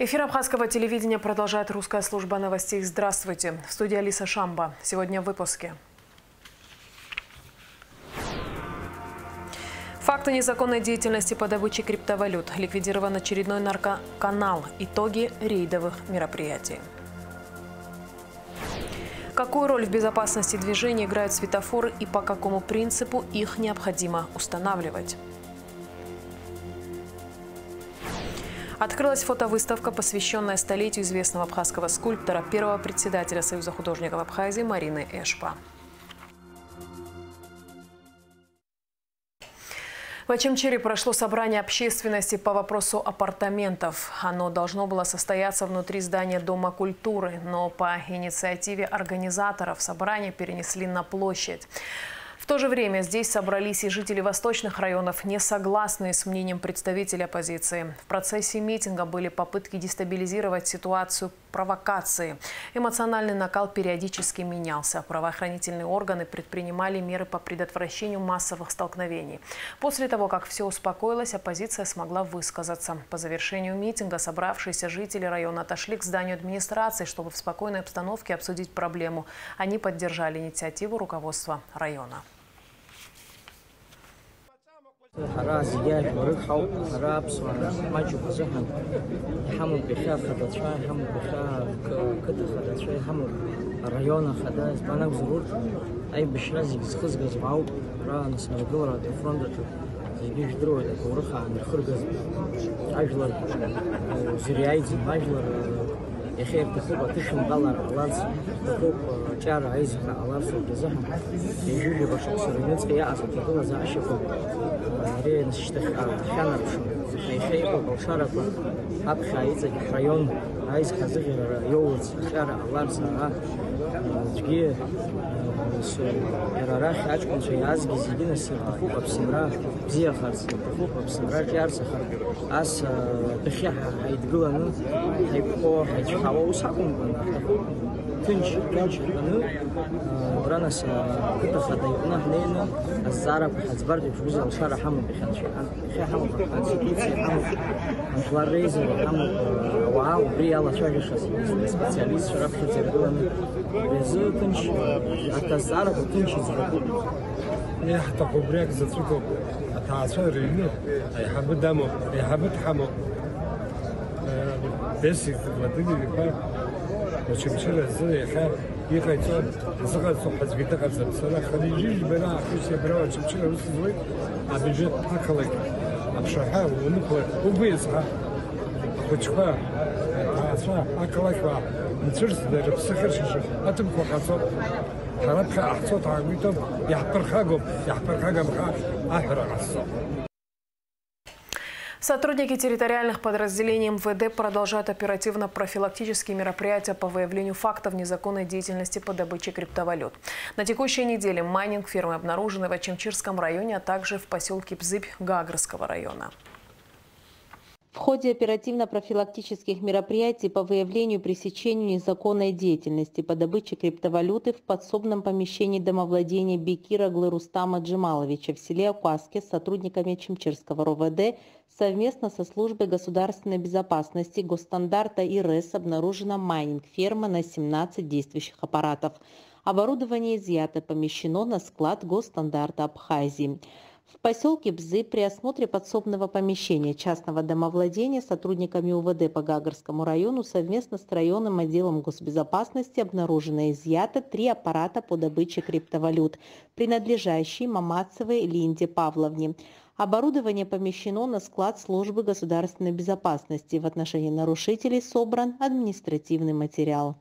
Эфир абхазского телевидения продолжает русская служба новостей. Здравствуйте. В студии Алиса Шамба. Сегодня в выпуске. Факты незаконной деятельности по добыче криптовалют. Ликвидирован очередной наркоканал. Итоги рейдовых мероприятий. Какую роль в безопасности движения играют светофоры и по какому принципу их необходимо устанавливать? Открылась фотовыставка, посвященная столетию известного абхазского скульптора, первого председателя Союза художников Абхазии Марины Эшпа. В Ачимчире прошло собрание общественности по вопросу апартаментов. Оно должно было состояться внутри здания Дома культуры, но по инициативе организаторов собрание перенесли на площадь. В то же время здесь собрались и жители восточных районов, не согласные с мнением представителей оппозиции. В процессе митинга были попытки дестабилизировать ситуацию, провокации. Эмоциональный накал периодически менялся. Правоохранительные органы предпринимали меры по предотвращению массовых столкновений. После того, как все успокоилось, оппозиция смогла высказаться. По завершению митинга собравшиеся жители района отошли к зданию администрации, чтобы в спокойной обстановке обсудить проблему. Они поддержали инициативу руководства района. يخير تخوب تشم دولار لانس تخوب شعر عايزها على صوب زهم يجوجي بشخص الناس في عصر تقول زي عشقه رين نشتخ خانر يخير بشارة أبخا عايزة ريون عايز خزير يوز شعر على صار تجي راح أشكون شيء عزق زيدين السر تخوب بسمرة زي خالص تخوب بسمرة شعر سخر أس بخيها هيتقول إنه هيبقوا هيتحاولوا وساقهم تنش إنه برانس كده خدينا هنينا الزارب حزبرد بجوز الشارع حمو بخنش خي حمو بخنش حمو مشوار ريزر حمو وعاو بريالا شاجر شخص سبيشاليست شرف خزير إنه ريزو تنش حتى الزارب تنش زبط نه حتی قبریک زدشو تاثیر رینه حبت دامو حبت حمو بسیک ودنی بیار وشمشل زی خا یکایتون زغال صحبت بیت قبض بسرعه خلیجی برا خوشی برا وشمشل روز زوی عبیجت تکلک ابشرها ونقل وبيزها وشوا تاثیر اکلک و نترس در بسخر شش اتم کوخاصو حرب خا احصوت عميتهم يحبر خاقم خا احرق الصوت. Сотрудники территориальных подразделений МВД продолжают оперативно-профилактические мероприятия по выявлению фактов незаконной деятельности по добыче криптовалют. На текущей неделе майнинг-фирмы обнаружены в Ачимчирском районе, а также в поселке Бзыбь Гагарского района. В ходе оперативно-профилактических мероприятий по выявлению и пресечению незаконной деятельности по добыче криптовалюты в подсобном помещении домовладения Бекира Глырустама Джемаловича в селе Акуаске с сотрудниками Ачимчирского РОВД совместно со службой государственной безопасности Госстандарта и РЭС обнаружена майнинг-ферма на 17 действующих аппаратов. Оборудование изъято, помещено на склад Госстандарта Абхазии. В поселке Бзы при осмотре подсобного помещения частного домовладения сотрудниками УВД по Гагарскому району совместно с районным отделом госбезопасности обнаружено и изъято 3 аппарата по добыче криптовалют, принадлежащие Мамацевой Линде Павловне. Оборудование помещено на склад службы государственной безопасности. В отношении нарушителей собран административный материал.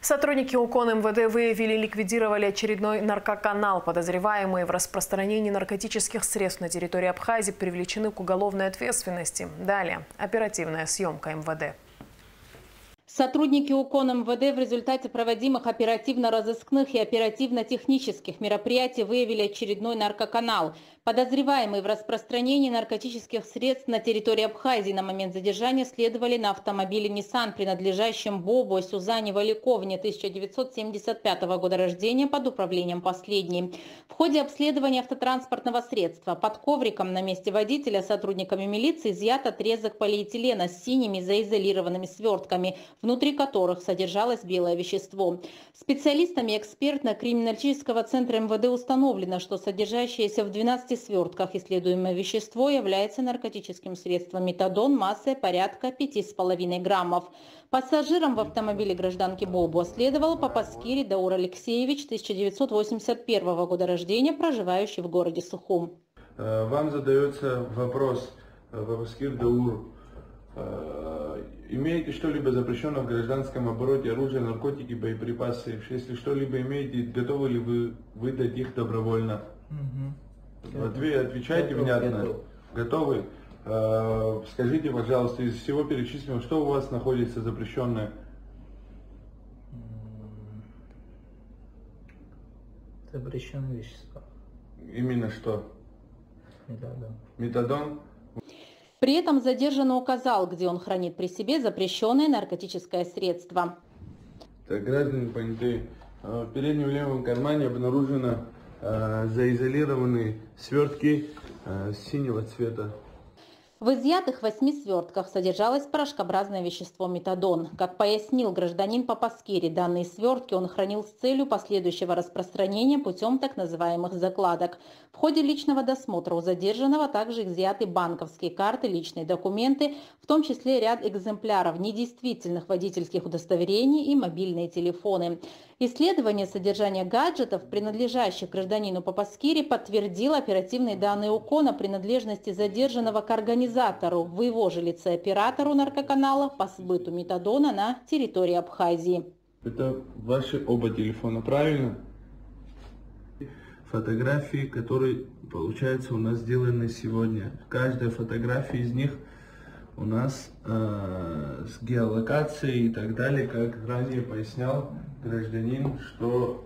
Сотрудники УКОН МВД выявили и ликвидировали очередной наркоканал. Подозреваемые в распространении наркотических средств на территории Абхазии привлечены к уголовной ответственности. Далее оперативная съемка МВД. Сотрудники УКОН МВД в результате проводимых оперативно-розыскных и оперативно-технических мероприятий выявили очередной наркоканал. Подозреваемые в распространении наркотических средств на территории Абхазии на момент задержания следовали на автомобиле Nissan, принадлежащем Бобо Сюзанне Валиковне, 1975 года рождения, под управлением последней. В ходе обследования автотранспортного средства под ковриком на месте водителя сотрудниками милиции изъят отрезок полиэтилена с синими заизолированными свертками, внутри которых содержалось белое вещество. Специалистами экспертно-криминалистического центра МВД установлено, что содержащееся в 12 свертках исследуемое вещество является наркотическим средством метадон массой порядка 5,5 граммов. Пассажиром в автомобиле гражданки Бобо следовал Папаскири Даур Алексеевич, 1981 года рождения, проживающий в городе Сухум. Вам задается вопрос, Папаскир Даур, имеете что-либо запрещенное в гражданском обороте, оружие, наркотики, боеприпасы? Если что-либо имеете, готовы ли вы выдать их добровольно? Отвечайте внятно. Готовы? Скажите, пожалуйста, из всего перечисленного, что у вас находится запрещенное? Запрещенные вещества. Именно что? Метадон. Метадон? При этом задержанный указал, где он хранит при себе запрещенное наркотическое средство. Так, граждане понятые, в переднем левом кармане обнаружено заизолированные свертки синего цвета. В изъятых 8 свертках содержалось порошкообразное вещество метадон. Как пояснил гражданин Папаскири, данные свертки он хранил с целью последующего распространения путем так называемых закладок. В ходе личного досмотра у задержанного также изъяты банковские карты, личные документы, в том числе ряд экземпляров недействительных водительских удостоверений и мобильные телефоны. Исследование содержания гаджетов, принадлежащих гражданину Папаскири, подтвердило оперативные данные УКОН о принадлежности задержанного к организатору, в его же лице оператору наркоканала по сбыту метадона на территории Абхазии. Это ваши оба телефона, правильно? Фотографии, которые, получается, у нас сделаны сегодня. Каждая фотография из них у нас с геолокацией и так далее, как ранее пояснял гражданин, что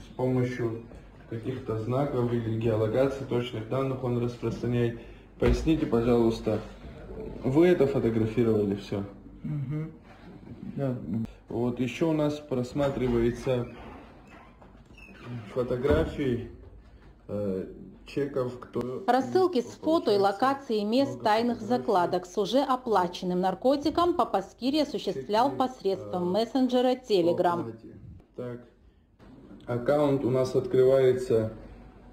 с помощью каких-то знаков или геолокации точных данных он распространяет. Поясните, пожалуйста, вы это фотографировали все? Да. Вот еще у нас просматривается фотографии чеков, кто... Рассылки с фото и локацией мест тайных закладок с уже оплаченным наркотиком Папаскири осуществлял посредством мессенджера Telegram. Так, аккаунт у нас открывается.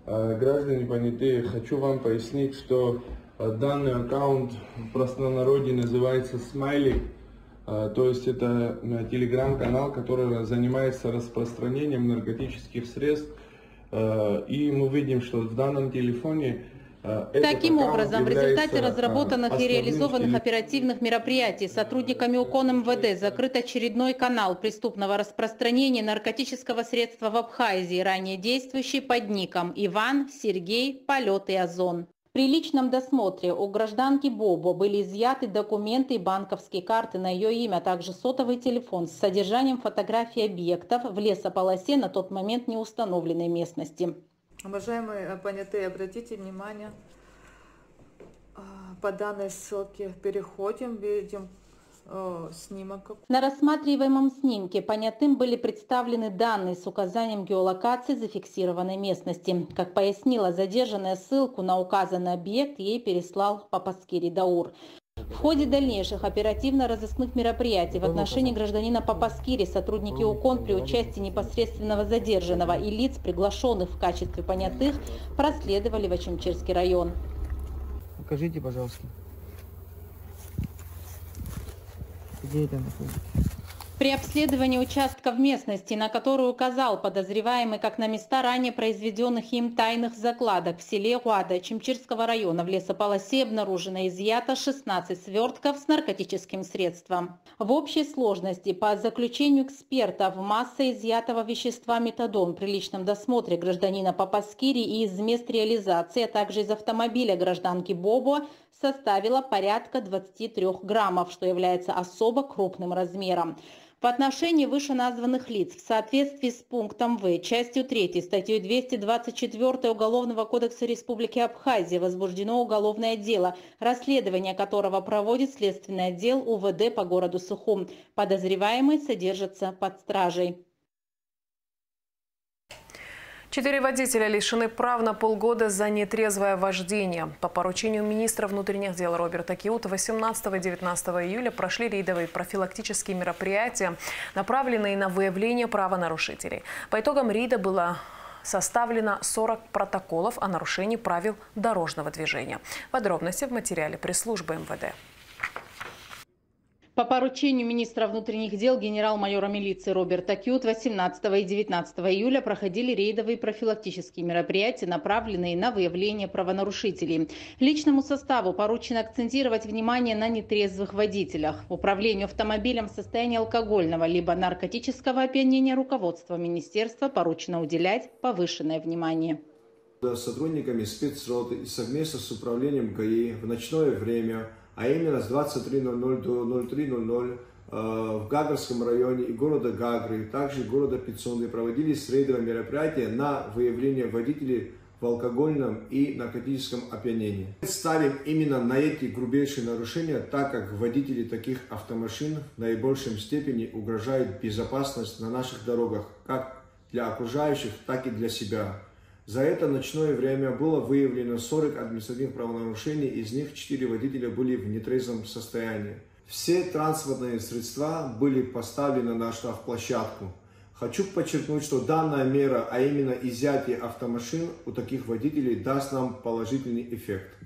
Граждане понятые, хочу вам пояснить, что данный аккаунт в простонародье называется «Смайлик». То есть это телеграм-канал, который занимается распространением наркотических средств. И мы видим, что в данном телефоне таким образом, в результате разработанных и реализованных оперативных мероприятий сотрудниками УКОН МВД закрыт очередной канал преступного распространения наркотического средства в Абхазии, ранее действующий под ником Иван, Сергей, Полет и Озон. При личном досмотре у гражданки Бобо были изъяты документы и банковские карты на ее имя, а также сотовый телефон с содержанием фотографий объектов в лесополосе на тот момент неустановленной местности. Уважаемые понятые, обратите внимание, по данной ссылке переходим, видим снимок. На рассматриваемом снимке понятым были представлены данные с указанием геолокации зафиксированной местности. Как пояснила задержанная, ссылку на указанный объект ей переслал Папаскири Даур. В ходе дальнейших оперативно-розыскных мероприятий в отношении гражданина Папаскири сотрудники УКОН при участии непосредственного задержанного и лиц, приглашенных в качестве понятых, проследовали в Ачимчирский район. Покажите, пожалуйста. Где это находится? При обследовании участков местности, на которую указал подозреваемый, как на места ранее произведенных им тайных закладок в селе Гуада Ачимчирского района, в лесополосе обнаружено изъято 16 свертков с наркотическим средством. В общей сложности, по заключению экспертов, масса изъятого вещества метадон при личном досмотре гражданина Папаскири и из мест реализации, а также из автомобиля гражданки Бобо составила порядка 23 граммов, что является особо крупным размером. В отношении вышеназванных лиц в соответствии с пунктом В, частью 3 статьей 224 Уголовного кодекса Республики Абхазия возбуждено уголовное дело, расследование которого проводит Следственный отдел УВД по городу Сухум. Подозреваемый содержится под стражей. 4 водителя лишены прав на полгода за нетрезвое вождение. По поручению министра внутренних дел Роберта Киута 18 и 19 июля прошли рейдовые профилактические мероприятия, направленные на выявление правонарушителей. По итогам рейда было составлено 40 протоколов о нарушении правил дорожного движения. Подробности в материале пресс-службы МВД. По поручению министра внутренних дел генерал-майора милиции Роберта Киута 18 и 19 июля проходили рейдовые профилактические мероприятия, направленные на выявление правонарушителей. Личному составу поручено акцентировать внимание на нетрезвых водителях. Управлению автомобилем в состоянии алкогольного либо наркотического опьянения руководства министерства поручено уделять повышенное внимание. С сотрудниками спецроты и совместно с управлением ГАИ в ночное время, а именно с 23:00 до 03:00 в Гагрском районе и города Гагры, также города Пицунды проводились рейдовые мероприятия на выявление водителей в алкогольном и наркотическом опьянении. Ставим именно на эти грубейшие нарушения, так как водители таких автомашин в наибольшей степени угрожают безопасность на наших дорогах, как для окружающих, так и для себя. За это ночное время было выявлено 40 административных правонарушений, из них 4 водителя были в нетрезвом состоянии. Все транспортные средства были поставлены на штрафплощадку. Хочу подчеркнуть, что данная мера, а именно изъятие автомашин у таких водителей, даст нам положительный эффект.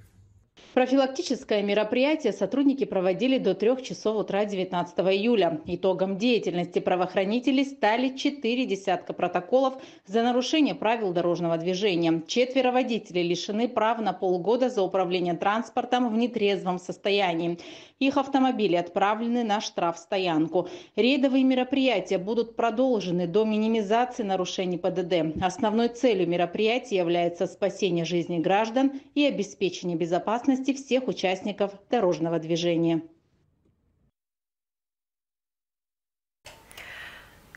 Профилактическое мероприятие сотрудники проводили до 3 часов утра 19 июля. Итогом деятельности правоохранителей стали 4 десятка протоколов за нарушение правил дорожного движения. 4 водителей лишены прав на полгода за управление транспортом в нетрезвом состоянии. Их автомобили отправлены на штрафстоянку. Рейдовые мероприятия будут продолжены до минимизации нарушений ПДД. Основной целью мероприятия является спасение жизни граждан и обеспечение безопасности всех участников дорожного движения.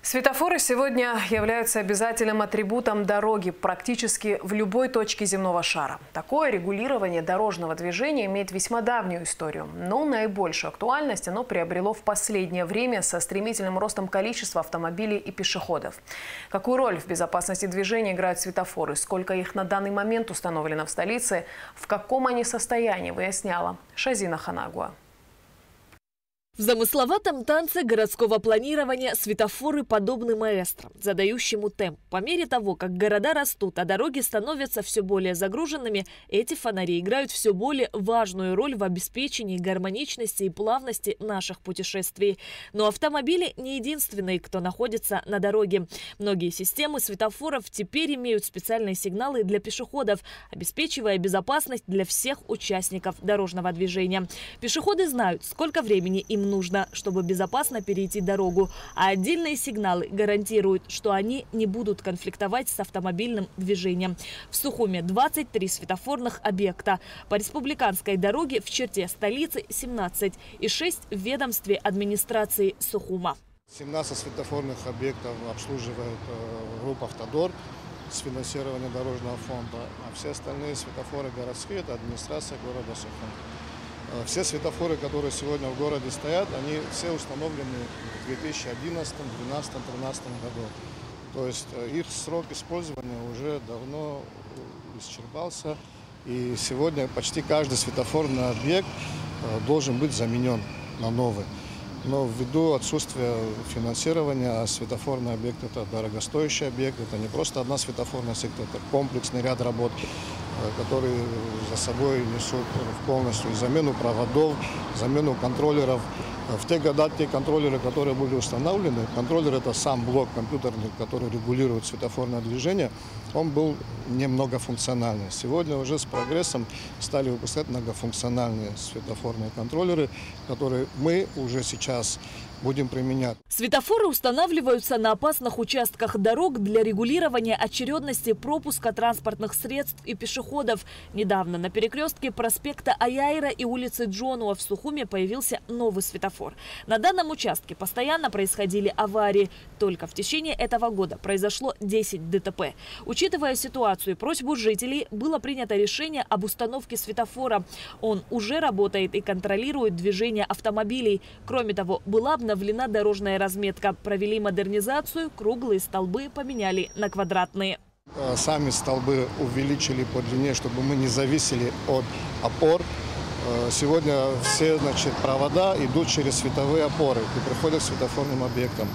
Светофоры сегодня являются обязательным атрибутом дороги практически в любой точке земного шара. Такое регулирование дорожного движения имеет весьма давнюю историю, но наибольшую актуальность оно приобрело в последнее время со стремительным ростом количества автомобилей и пешеходов. Какую роль в безопасности движения играют светофоры, сколько их на данный момент установлено в столице, в каком они состоянии, выясняла Шазина Ханагуа. В замысловатом танце городского планирования светофоры подобны маэстро, задающему темп. По мере того, как города растут, а дороги становятся все более загруженными, эти фонари играют все более важную роль в обеспечении гармоничности и плавности наших путешествий. Но автомобили не единственные, кто находится на дороге. Многие системы светофоров теперь имеют специальные сигналы для пешеходов, обеспечивая безопасность для всех участников дорожного движения. Пешеходы знают, сколько времени им нужно, чтобы безопасно перейти дорогу, а отдельные сигналы гарантируют, что они не будут конфликтовать с автомобильным движением. В Сухуме 23 светофорных объекта. По республиканской дороге в черте столицы 17 и 6 в ведомстве администрации Сухума. 17 светофорных объектов обслуживает группа «Автодор» с финансирования дорожного фонда, а все остальные светофоры городские – это администрация города Сухум. Все светофоры, которые сегодня в городе стоят, они все установлены в 2011, 2012, 2013 году. То есть их срок использования уже давно исчерпался. И сегодня почти каждый светофорный объект должен быть заменен на новый. Но ввиду отсутствия финансирования, светофорный объект – это дорогостоящий объект, это не просто одна светофорная сетка, это комплексный ряд работ, которые за собой несут полностью замену проводов, замену контроллеров. В те годы те контроллеры, которые были установлены, контроллер – это сам блок компьютерный, который регулирует светофорное движение, он был немногофункциональный. Сегодня уже с прогрессом стали выпускать многофункциональные светофорные контроллеры, которые мы уже сейчас будем применять. Светофоры устанавливаются на опасных участках дорог для регулирования очередности пропуска транспортных средств и пешеходов. Недавно на перекрестке проспекта Аяйра и улицы Джонуа в Сухуме появился новый светофор. На данном участке постоянно происходили аварии. Только в течение этого года произошло 10 ДТП. Учитывая ситуацию и просьбу жителей, было принято решение об установке светофора. Он уже работает и контролирует движение автомобилей. Кроме того, была обновлена дорожная разметка. Провели модернизацию, круглые столбы поменяли на квадратные. Сами столбы увеличили по длине, чтобы мы не зависели от опор. Сегодня все, провода идут через световые опоры и приходят к светофорным объектам.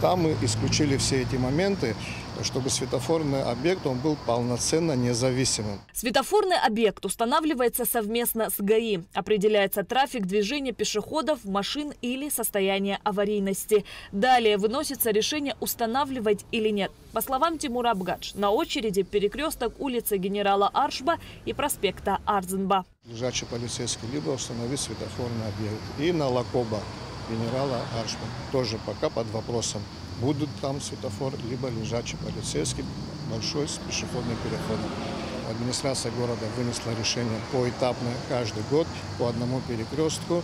Там мы исключили все эти моменты, чтобы светофорный объект он был полноценно независимым. Светофорный объект устанавливается совместно с ГАИ. Определяется трафик движения пешеходов, машин или состояние аварийности. Далее выносится решение, устанавливать или нет. По словам Тимура Абгадж, на очереди перекресток улицы Генерала Аршба и проспекта Арзенба. Лежачий полицейский либо установить светофорный объект. И на Лакоба Генерала Аршба тоже пока под вопросом. Будут там светофор, либо лежачий полицейский, большой с пешеходным переходом. Администрация города вынесла решение поэтапно каждый год по одному перекрестку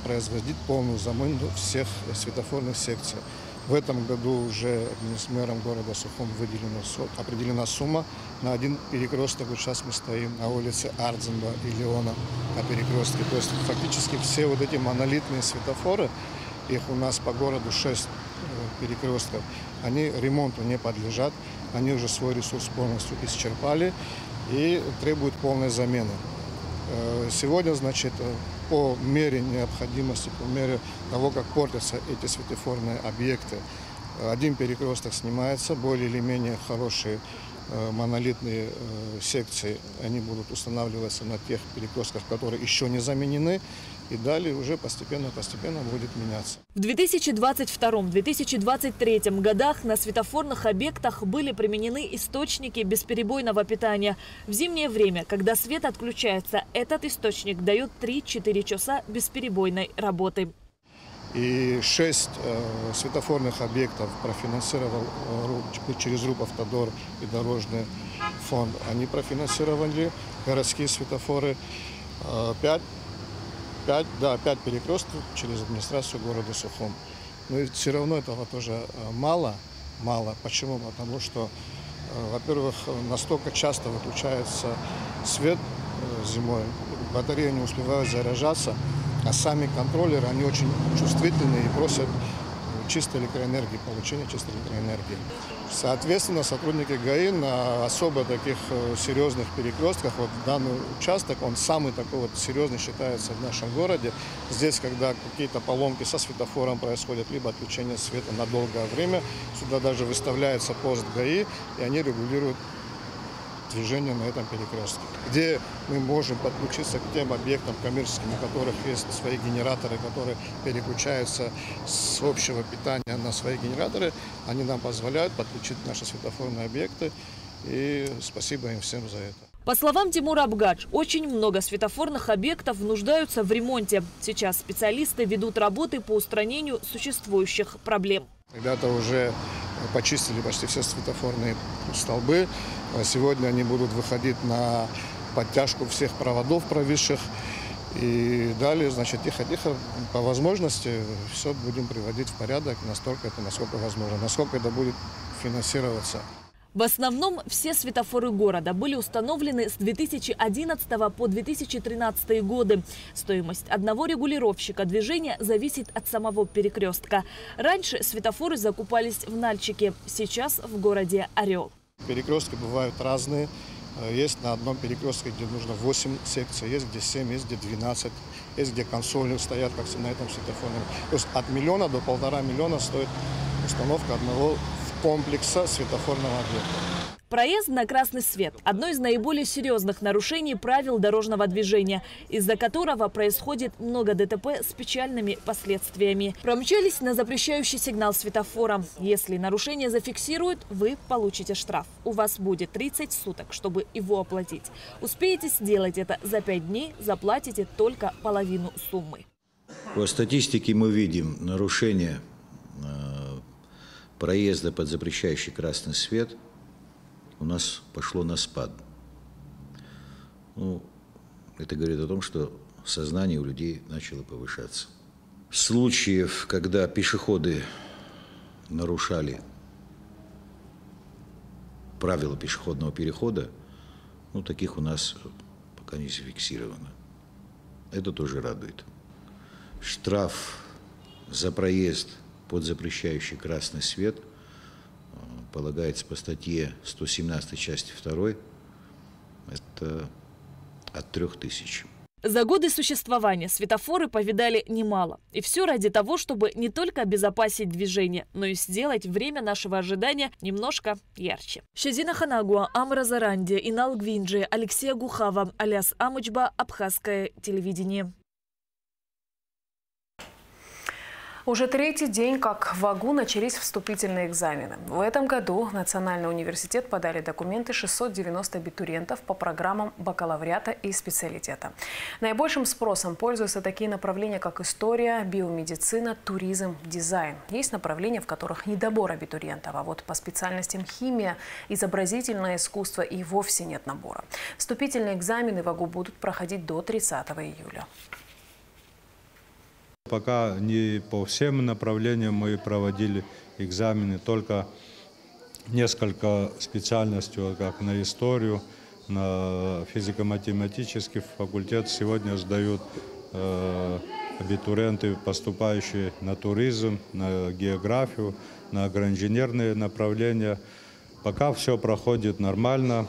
производить полную замену всех светофорных секций. В этом году уже мэром города Сухум определена сумма на один перекресток. Вот сейчас мы стоим на улице Ардзенба и Леона на перекрестке. То есть фактически все вот эти монолитные светофоры, их у нас по городу 6 перекрестков, они ремонту не подлежат. Они уже свой ресурс полностью исчерпали и требуют полной замены. Сегодня, по мере необходимости, по мере того, как портятся эти светофорные объекты, один перекресток снимается, более или менее хорошие монолитные секции, они будут устанавливаться на тех перекрестках, которые еще не заменены, и далее уже постепенно будет меняться. В 2022-2023 годах на светофорных объектах были применены источники бесперебойного питания. В зимнее время, когда свет отключается, этот источник дает 3-4 часа бесперебойной работы. И 6 светофорных объектов профинансировал через РУП «Автодор» и Дорожный фонд. Они профинансировали городские светофоры. 5 перекрестков через администрацию города Сухум. Но все равно этого тоже мало. Почему? Потому что, во-первых, настолько часто выключается свет зимой, батареи не успевают заряжаться, а сами контроллеры, они очень чувствительны и просят чистой электроэнергии, получения чистой электроэнергии. Соответственно, сотрудники ГАИ на особо таких серьезных перекрестках, вот данный участок, он самый такой вот серьезный считается в нашем городе. Здесь, когда какие-то поломки со светофором происходят, либо отключение света на долгое время, сюда даже выставляется пост ГАИ, и они регулируют движение на этом перекрестке, где мы можем подключиться к тем объектам коммерческим, у которых есть свои генераторы, которые переключаются с общего питания на свои генераторы. Они нам позволяют подключить наши светофорные объекты, и спасибо им всем за это. По словам Тимура Абгадж, очень много светофорных объектов нуждаются в ремонте. Сейчас специалисты ведут работы по устранению существующих проблем. Ребята уже почистили почти все светофорные столбы. Сегодня они будут выходить на подтяжку всех проводов провисших. И далее, тихо-тихо, по возможности, все будем приводить в порядок, насколько возможно, насколько это будет финансироваться. В основном все светофоры города были установлены с 2011 по 2013 годы. Стоимость одного регулировщика движения зависит от самого перекрестка. Раньше светофоры закупались в Нальчике, сейчас в городе Орел. Перекрестки бывают разные. Есть на одном перекрестке, где нужно 8 секций, есть где 7, есть где 12, есть где консоли стоят, как на этом светофоре. То есть от 1 миллиона до 1,5 миллиона стоит установка одного комплекса светофорного объекта. Проезд на красный свет – одно из наиболее серьезных нарушений правил дорожного движения, из-за которого происходит много ДТП с печальными последствиями. Промчались на запрещающий сигнал светофора. Если нарушение зафиксируют, вы получите штраф. У вас будет 30 суток, чтобы его оплатить. Успеете сделать это за 5 дней, заплатите только половину суммы. По статистике мы видим нарушение проезда под запрещающий красный свет у нас пошло на спад. Ну, это говорит о том, что сознание у людей начало повышаться. Случаев, когда пешеходы нарушали правила пешеходного перехода, ну, таких у нас пока не зафиксировано. Это тоже радует. Штраф за проезд под запрещающий красный свет полагается по статье 117 части 2. Это от 3000. За годы существования светофоры повидали немало. И все ради того, чтобы не только обезопасить движение, но и сделать время нашего ожидания немножко ярче. Шазина Ханагуа, Амра Заранди, Инал Гвинджи, Алексея Гухава, Аляс Амучба, Абхазское телевидение. Уже третий день, как в ВАГУ начались вступительные экзамены. В этом году в Национальный университет подали документы 690 абитуриентов по программам бакалавриата и специалитета. Наибольшим спросом пользуются такие направления, как история, биомедицина, туризм, дизайн. Есть направления, в которых недобор абитуриентов, а вот по специальностям химия, изобразительное искусство и вовсе нет набора. Вступительные экзамены в ВАГУ будут проходить до 30 июля. Пока не по всем направлениям мы проводили экзамены, только несколько специальностей, как на историю, на физико-математический факультет сегодня сдают абитуриенты, поступающие на туризм, на географию, на агроинженерные направления. Пока все проходит нормально.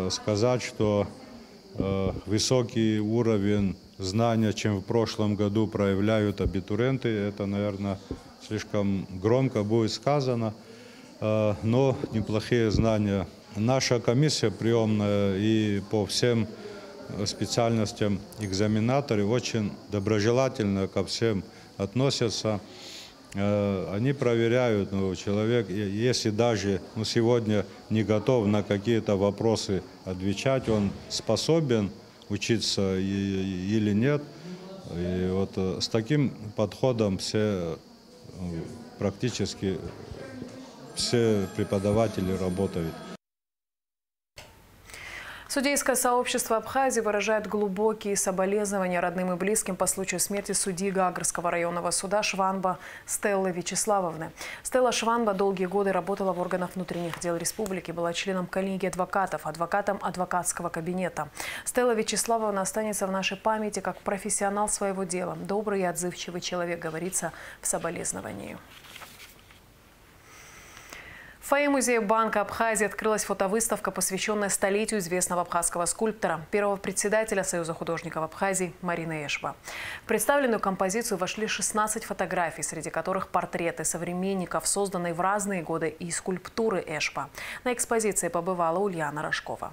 Сказать, что высокий уровень знания, чем в прошлом году проявляют абитуриенты, это, наверное, слишком громко будет сказано, но неплохие знания. Наша комиссия приемная и по всем специальностям экзаменаторы очень доброжелательно ко всем относятся. Они проверяют, человек, если даже сегодня не готов на какие-то вопросы отвечать, он способен учиться или нет. И вот с таким подходом практически все преподаватели работают. Судейское сообщество Абхазии выражает глубокие соболезнования родным и близким по случаю смерти судьи Гагарского районного суда Шванба Стеллы Вячеславовны. Стелла Шванба долгие годы работала в органах внутренних дел республики, была членом коллегии адвокатов, адвокатом адвокатского кабинета. Стелла Вячеславовна останется в нашей памяти как профессионал своего дела, добрый и отзывчивый человек, говорится в соболезновании. В фойе музея Банка Абхазии открылась фотовыставка, посвященная столетию известного абхазского скульптора, первого председателя Союза художников Абхазии Марины Эшба. В представленную композицию вошли 16 фотографий, среди которых портреты современников, созданные в разные годы, и скульптуры Эшба. На экспозиции побывала Ульяна Рожкова.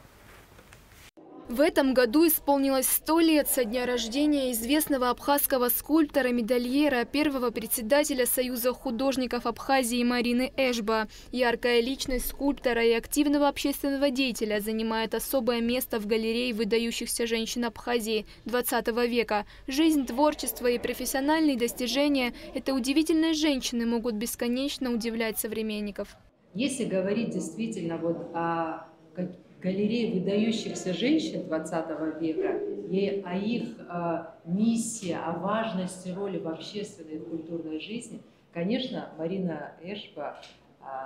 В этом году исполнилось 100 лет со дня рождения известного абхазского скульптора-медальера, первого председателя Союза художников Абхазии Марины Эшба. Яркая личность скульптора и активного общественного деятеля занимает особое место в галерее выдающихся женщин Абхазии XX века. Жизнь, творчество и профессиональные достижения этой удивительной женщины могут бесконечно удивлять современников. Если говорить действительно о галереи выдающихся женщин XX века и о их миссии, о важности роли в общественной и культурной жизни, конечно, Марина Эшба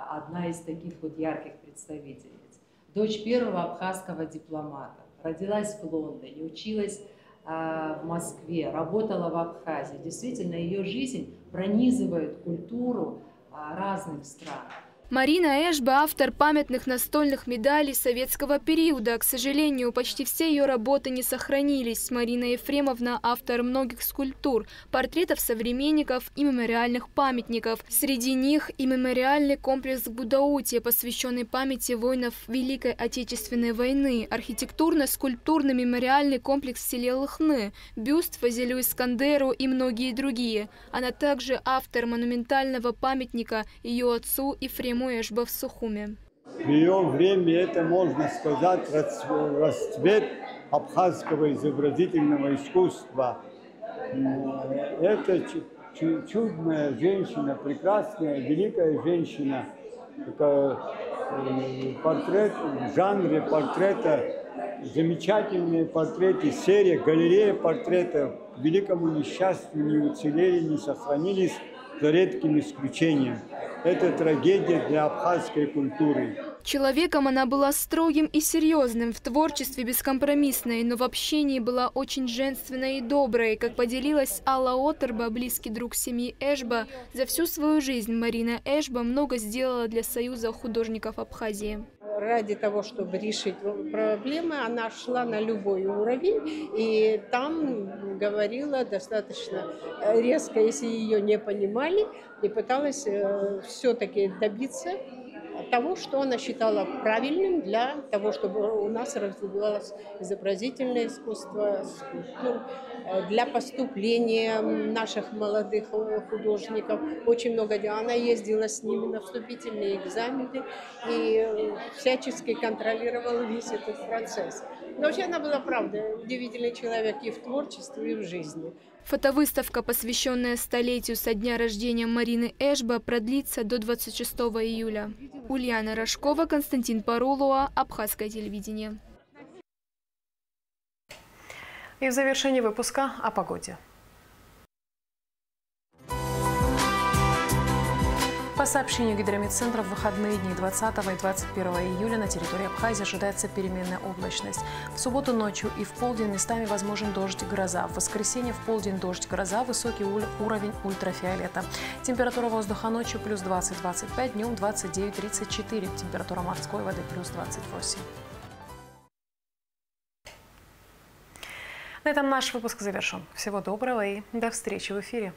одна из таких ярких представительниц. Дочь первого абхазского дипломата, родилась в Лондоне, училась в Москве, работала в Абхазии. Действительно, ее жизнь пронизывает культуру разных стран. Марина Эшба – автор памятных настольных медалей советского периода. К сожалению, почти все ее работы не сохранились. Марина Ефремовна – автор многих скульптур, портретов современников и мемориальных памятников. Среди них и мемориальный комплекс в Гудауте, посвященный памяти воинов Великой Отечественной войны, архитектурно-скульптурный мемориальный комплекс в селе Лыхны, бюст Фазилю Искандеру и многие другие. Она также автор монументального памятника ее отцу Ефрему Эшба в Сухуме. В ее время это, можно сказать, расцвет абхазского изобразительного искусства. Это чудная женщина, прекрасная, великая женщина. Это портрет в жанре портрета, замечательные портреты, серия, галерея портретов. К великому несчастью не уцелели, не сохранились, за редким исключением. Это трагедия для абхазской культуры. Человеком она была строгим и серьезным, в творчестве бескомпромиссной, но в общении была очень женственной и доброй. Как поделилась Алла Отерба, близкий друг семьи Эшба, за всю свою жизнь Марина Эшба много сделала для Союза художников Абхазии. Ради того, чтобы решить проблемы, она шла на любой уровень и там говорила достаточно резко, если ее не понимали, и пыталась все-таки добиться того, что она считала правильным для того, чтобы у нас развивалось изобразительное искусство, скульптура, для поступления наших молодых художников. Очень много дел. Она ездила с ними на вступительные экзамены и всячески контролировала весь этот процесс. Но вообще она была, правда, удивительный человек и в творчестве, и в жизни. Фотовыставка, посвященная столетию со дня рождения Марины Эшба, продлится до 26 июля. Ульяна Рожкова, Константин Парулуа, Абхазское телевидение. И в завершении выпуска о погоде. По сообщению гидрометцентра, в выходные дни 20 и 21 июля на территории Абхазии ожидается переменная облачность. В субботу ночью и в полдень местами возможен дождь и гроза. В воскресенье в полдень дождь, гроза, высокий уровень ультрафиолета. Температура воздуха ночью плюс 20-25, днем 29-34. Температура морской воды плюс 28. На этом наш выпуск завершен. Всего доброго и до встречи в эфире.